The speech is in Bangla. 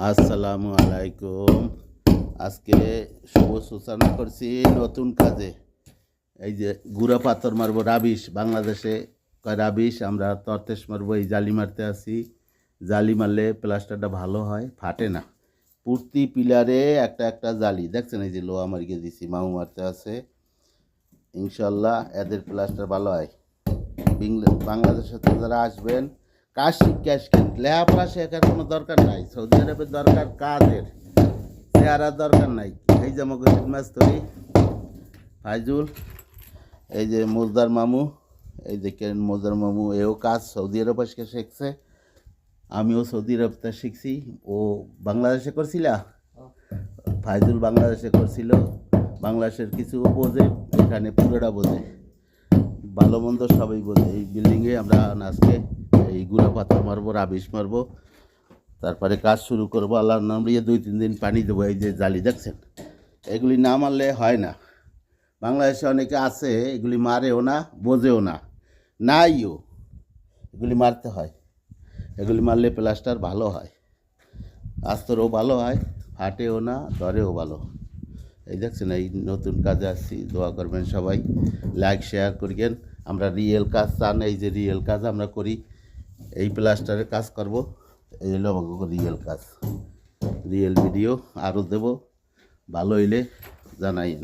আসসালামু আলাইকুম। আজকে শুভ সূচনা করছি নতুন কাজে। এই যে গুঁড়া পাথর মারবো, রাবিশ বাংলাদেশে কয় রাবিশ, আমরা তরতেশ মারবো। এই জালি মারতে আসি। জালি মারলে প্লাস্টারটা ভালো হয়, ফাটে না। প্রতি পিলারে একটা একটা জালি দেখছেন, এই যে লোহা মারিয়ে দিছি, মাউ মারতে আছে। ইনশাল্লাহ এদের প্লাস্টার ভালো হয়। বাংলাদেশে তো যারা আসবেন, কাজ শিখে আসবেন। লেখাপড়া শেখার কোনো দরকার নাই। সৌদি আরবের দরকার কাজের, চেহারার দরকার নাই। এই যে আমাকে হেডমাস্টারি ফাইজুল, এই যে মোজদার মামু, এই দেখেন মোজদার মামু, এও কাজ সৌদি আরব আজকে শিখছে। আমিও সৌদি আরবটা শিখছি। ও বাংলাদেশে করছিলা, ফাইজুল বাংলাদেশে করছিল। বাংলাদেশের কিছু বোঝে, এখানে পুরোটা বোঝে, ভালো মন্দ সবই বোঝে। এই বিল্ডিংয়ে আমরা আজকে এই গুঁড়া পাথর মারবো, রাবিশ মারবো, তারপরে কাজ শুরু করবো। আল্লাহর নাম নিয়ে 2-3 দিন পানি দেবো। এই যে জালি দেখছেন, এগুলি না মারলে হয় না। বাংলাদেশে অনেকে আছে এগুলি মারেও না, বোঝেও না, নাইও। এগুলি মারতে হয়। এগুলি মারলে প্লাস্টার ভালো হয়, আস্তরও ভালো হয়, ফাটেও না, ধরেও ভালো। এই দেখছেন, এই নতুন কাজে আসছি, দোয়া করবেন সবাই, লাইক শেয়ার করিয়েন। আমরা রিয়েল কাজ চান, এই যে রিয়েল কাজ আমরা করি, এই প্লাস্টারের কাজ করব। এই হলো আমাকে রিয়েল কাজ, রিয়েল ভিডিও আরও দেব। ভালো হইলে জানাইন।